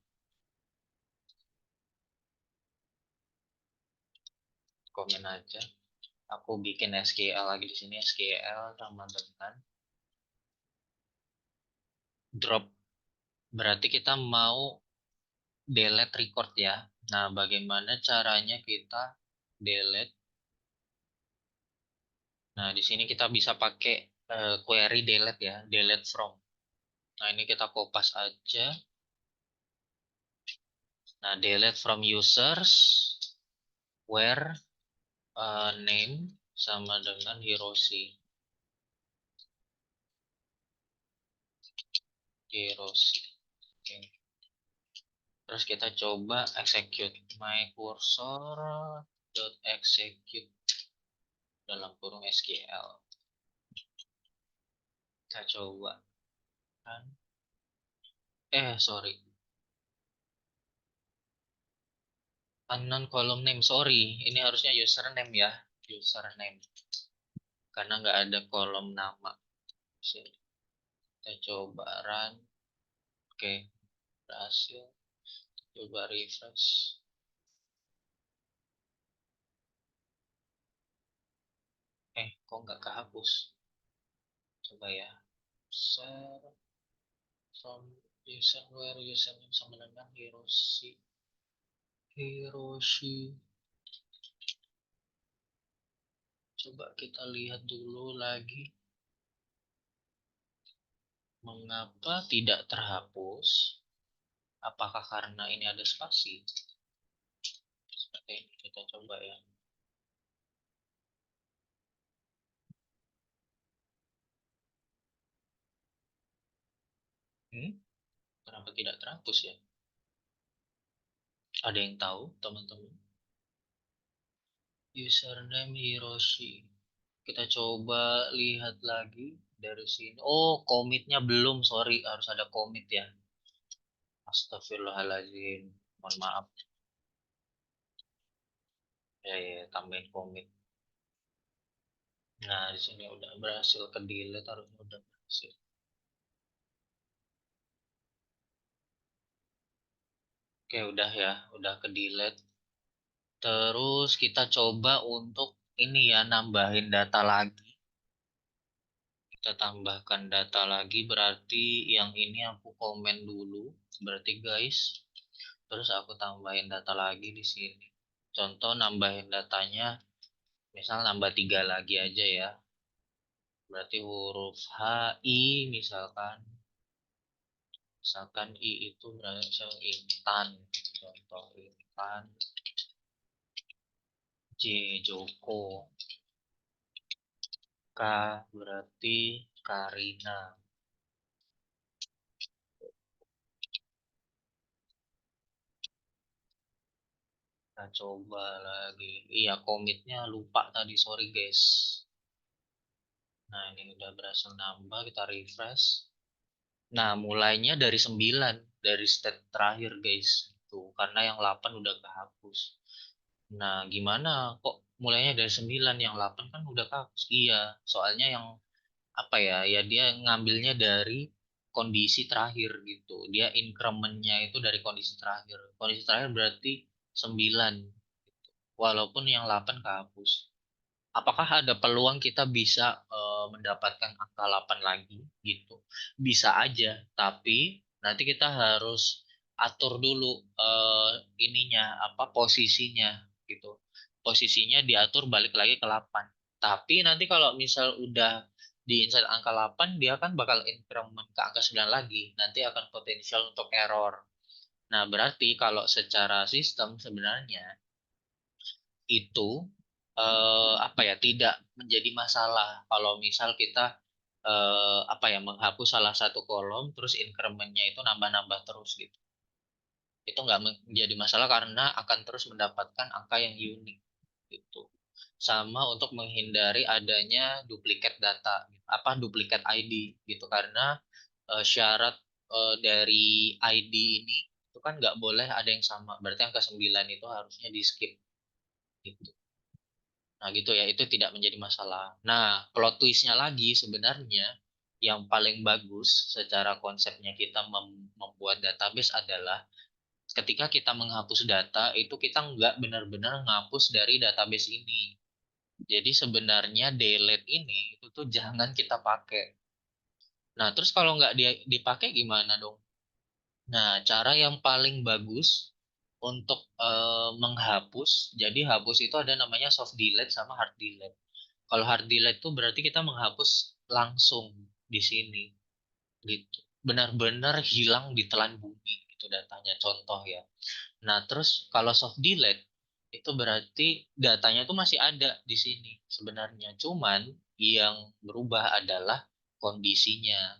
Komen aja. Aku bikin SQL lagi di sini. SQL sama dengan drop. Berarti kita mau delete record ya. Nah, bagaimana caranya kita delete? Nah, di sini kita bisa pakai query delete ya, delete from. Nah, ini kita kopas aja. Nah, delete from users where name sama dengan Hiroshi. Hiroshi. Oke. Terus kita coba execute my cursor dot execute dalam kurung SQL. Kita coba kan. Sorry. Unknown column name, sorry. Ini harusnya username ya. Username. Karena nggak ada kolom nama. Kita coba run. Oke, berhasil. Coba refresh. Kok nggak kehapus? Coba ya. Share from user where username sama dengan Hiroshi. Hiroshi. Coba kita lihat dulu lagi. Mengapa tidak terhapus? Apakah karena ini ada spasi? Seperti ini kita coba ya. Hmm? Kenapa tidak terhapus ya? Ada yang tahu, teman-teman? Username Hiroshi. Kita coba lihat lagi dari sini. Oh, komitnya belum. Sorry, harus ada komit ya. Astagfirullahaladzim. Mohon maaf. Ya, ya, tambahin komit. Nah, di sini udah berhasil ke delete, harusnya udah berhasil. Oke, udah ya, udah ke delete. Terus kita coba untuk ini ya, nambahin data lagi. Kita tambahkan data lagi, berarti yang ini aku komen dulu. Berarti guys, terus aku tambahin data lagi di sini. Contoh nambahin datanya, misal nambah 3 lagi aja ya. Berarti huruf H, I misalkan. Misalkan I itu berasal intan. Contoh intan. J, Joko. K berarti Karina. Kita coba lagi. Iya, komitnya lupa tadi. Sorry guys. Nah, ini udah berhasil nambah, kita refresh. Nah, mulainya dari 9 dari state terakhir, guys. Tuh, karena yang 8 udah kehapus. Nah, gimana kok mulainya dari 9, yang 8 kan udah kehapus? Iya, soalnya yang apa ya, ya dia ngambilnya dari kondisi terakhir gitu. Dia incrementnya itu dari kondisi terakhir. Kondisi terakhir berarti 9, walaupun yang 8 kehapus. Apakah ada peluang kita bisa mendapatkan angka 8 lagi gitu? Bisa aja, tapi nanti kita harus atur dulu ininya apa posisinya gitu. Posisinya diatur balik lagi ke 8. Tapi nanti kalau misal udah di inside angka 8, dia kan bakal increment ke angka 9 lagi. Nanti akan potensial untuk error. Nah, berarti kalau secara sistem sebenarnya itu apa ya, tidak menjadi masalah kalau misal kita apa ya, menghapus salah satu kolom terus incrementnya itu nambah-nambah terus gitu. Itu nggak menjadi masalah karena akan terus mendapatkan angka yang unik gitu. Sama untuk menghindari adanya duplikat data, apa duplikat ID gitu, karena syarat dari ID ini itu kan nggak boleh ada yang sama. Berarti angka 9 itu harusnya di skip gitu. Nah gitu ya, itu tidak menjadi masalah. Nah, plot twistnya lagi sebenarnya yang paling bagus secara konsepnya kita membuat database adalah ketika kita menghapus data, itu kita nggak benar-benar ngapus dari database ini. Jadi sebenarnya delete ini itu tuh jangan kita pakai. Nah, terus kalau nggak dipakai gimana dong? Nah, cara yang paling bagus untuk menghapus, jadi hapus itu ada namanya soft delete sama hard delete. Kalau hard delete itu berarti kita menghapus langsung di sini gitu. Benar-benar hilang di telan bumi gitu datanya, contoh ya. Nah, terus kalau soft delete itu berarti datanya itu masih ada di sini sebenarnya. Cuman yang berubah adalah kondisinya.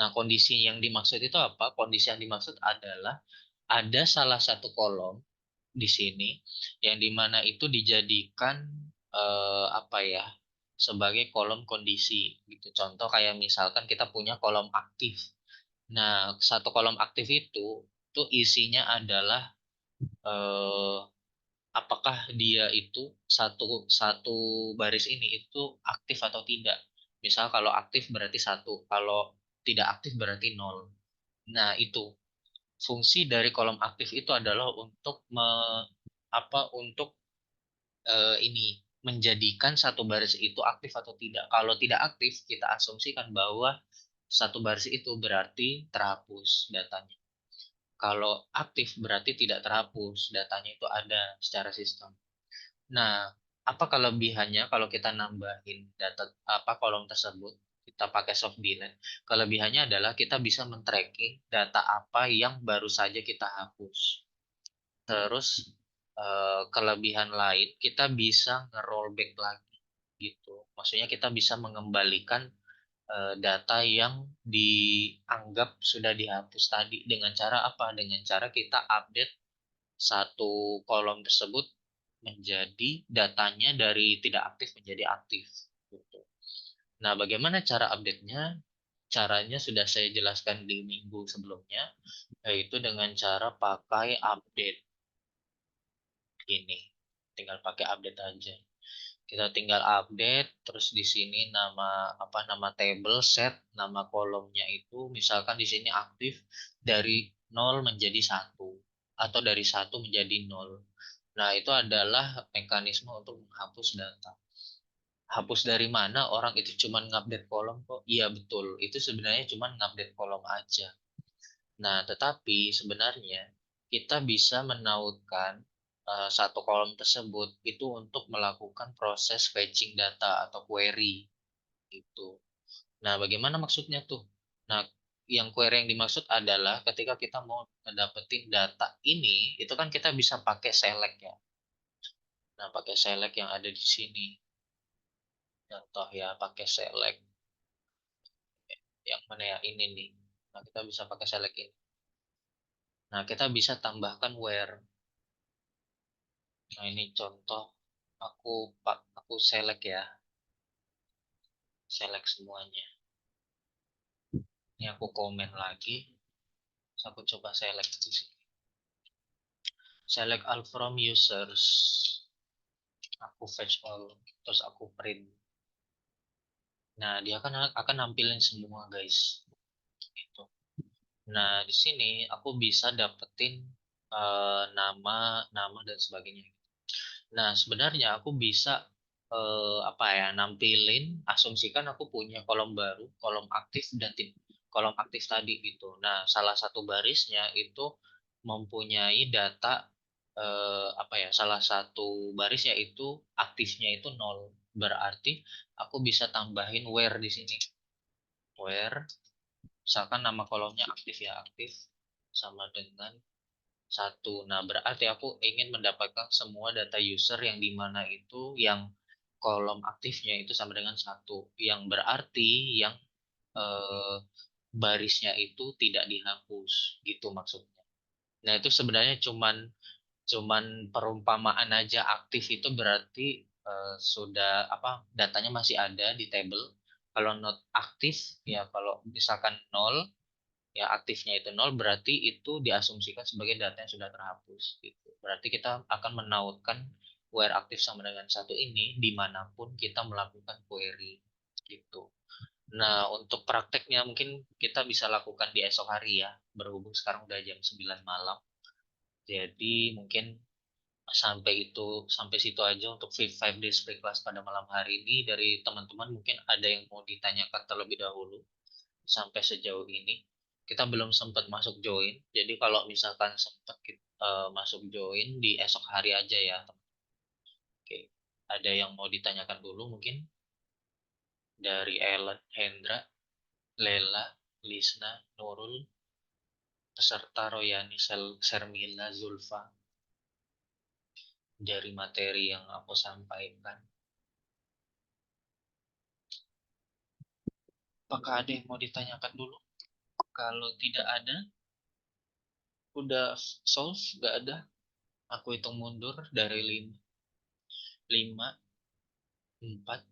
Nah, kondisi yang dimaksud itu apa? Kondisi yang dimaksud adalah ada salah satu kolom di sini yang dimana itu dijadikan apa ya, sebagai kolom kondisi gitu. Contoh kayak misalkan kita punya kolom aktif. Nah, satu kolom aktif itu tuh isinya adalah eh, apakah dia itu satu satu baris ini itu aktif atau tidak. Misal kalau aktif berarti satu, kalau tidak aktif berarti nol. Nah, itu fungsi dari kolom aktif itu adalah untuk untuk ini menjadikan satu baris itu aktif atau tidak. Kalau tidak aktif, kita asumsikan bahwa satu baris itu berarti terhapus datanya. Kalau aktif berarti tidak terhapus, datanya itu ada secara sistem. Nah, apa kelebihannya kalau kita nambahin data apa kolom tersebut? Kita pakai soft delete. Kelebihannya adalah kita bisa men-tracking data apa yang baru saja kita hapus. Terus kelebihan lain kita bisa nge-rollback lagi gitu. Maksudnya kita bisa mengembalikan data yang dianggap sudah dihapus tadi dengan cara apa? Dengan cara kita update satu kolom tersebut menjadi datanya dari tidak aktif menjadi aktif gitu. Nah, bagaimana cara update-nya? Caranya sudah saya jelaskan di minggu sebelumnya, yaitu dengan cara pakai update ini. Tinggal pakai update aja. Kita tinggal update, terus di sini nama apa, nama table set, nama kolomnya itu misalkan di sini aktif dari 0 menjadi 1 atau dari 1 menjadi 0. Nah, itu adalah mekanisme untuk menghapus data. Hapus dari mana? Orang itu cuma ngupdate kolom kok. Iya betul, itu sebenarnya cuma ngupdate kolom aja. Nah, tetapi sebenarnya kita bisa menautkan satu kolom tersebut itu untuk melakukan proses fetching data atau query gitu. Nah, bagaimana maksudnya tuh? Nah, yang query yang dimaksud adalah ketika kita mau mendapatkan data ini, itu kan kita bisa pakai select ya. Nah, pakai select yang ada di sini. Contoh ya, pakai select yang mana ya, ini nih. Nah, kita bisa pakai select ini. Nah, kita bisa tambahkan where. Nah, ini contoh aku select ya. select semuanya. Ini aku komen lagi. Terus aku coba select di sini. Select all from users. Aku fetch all. Terus aku print. Nah, dia akan nampilin semua, guys. Gitu. Nah, di sini aku bisa dapetin nama, nama dan sebagainya. Nah, sebenarnya aku bisa apa ya, nampilin, asumsikan aku punya kolom baru, kolom aktif dan kolom aktif tadi gitu. Nah, salah satu barisnya itu mempunyai data apa ya, salah satu barisnya itu aktifnya itu nol. Berarti aku bisa tambahin where di sini. Where misalkan nama kolomnya aktif ya, aktif sama dengan satu. Nah, berarti aku ingin mendapatkan semua data user yang di mana itu yang kolom aktifnya itu sama dengan satu. Yang berarti yang eh, barisnya itu tidak dihapus, gitu maksudnya. Nah, itu sebenarnya cuman cuman perumpamaan aja. Aktif itu berarti sudah apa, datanya masih ada di table. Kalau not aktif ya, kalau misalkan nol, ya aktifnya itu nol, berarti itu diasumsikan sebagai data yang sudah terhapus gitu. Berarti kita akan menautkan where aktif sama dengan satu ini dimanapun kita melakukan query gitu. Nah, untuk prakteknya mungkin kita bisa lakukan di esok hari ya, berhubung sekarang udah jam 9 malam. Jadi mungkin sampai situ aja untuk five days free class pada malam hari ini. Dari teman-teman mungkin ada yang mau ditanyakan terlebih dahulu sampai sejauh ini. Kita belum sempat masuk join. Jadi kalau misalkan sempat masuk join di esok hari aja ya, teman. Oke. Ada yang mau ditanyakan dulu mungkin dari Ellen, Hendra, Lela, Lisna, Nurul, peserta Royani, Sermila, Zulfa, dari materi yang aku sampaikan. Apakah ada yang mau ditanyakan dulu? Kalau tidak ada, udah solve, nggak ada. Aku hitung mundur dari 5, 5, 4,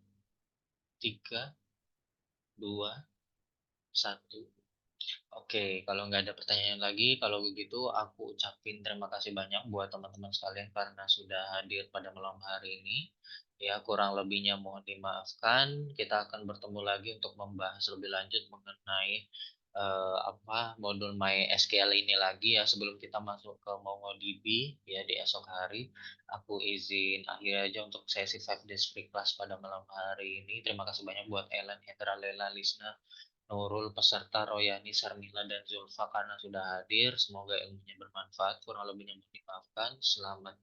3, 2, 1. Oke, kalau nggak ada pertanyaan lagi, kalau begitu aku ucapin terima kasih banyak buat teman-teman sekalian karena sudah hadir pada malam hari ini. Ya, kurang lebihnya mohon dimaafkan. Kita akan bertemu lagi untuk membahas lebih lanjut mengenai apa modul MySQL ini lagi ya, sebelum kita masuk ke MongoDB ya di esok hari. Aku izin akhir aja untuk sesi 5 days free class pada malam hari ini. Terima kasih banyak buat Ellen, Hendra, Lela, Lisna, Nurul, peserta Royani, Sarmila, dan Zulfa karena sudah hadir. Semoga ilmunya bermanfaat. Kurang lebihnya mohon dimaafkan. Selamat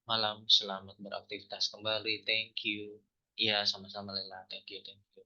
malam, selamat beraktivitas kembali. Thank you. Iya, sama-sama Lela. Thank you, thank you.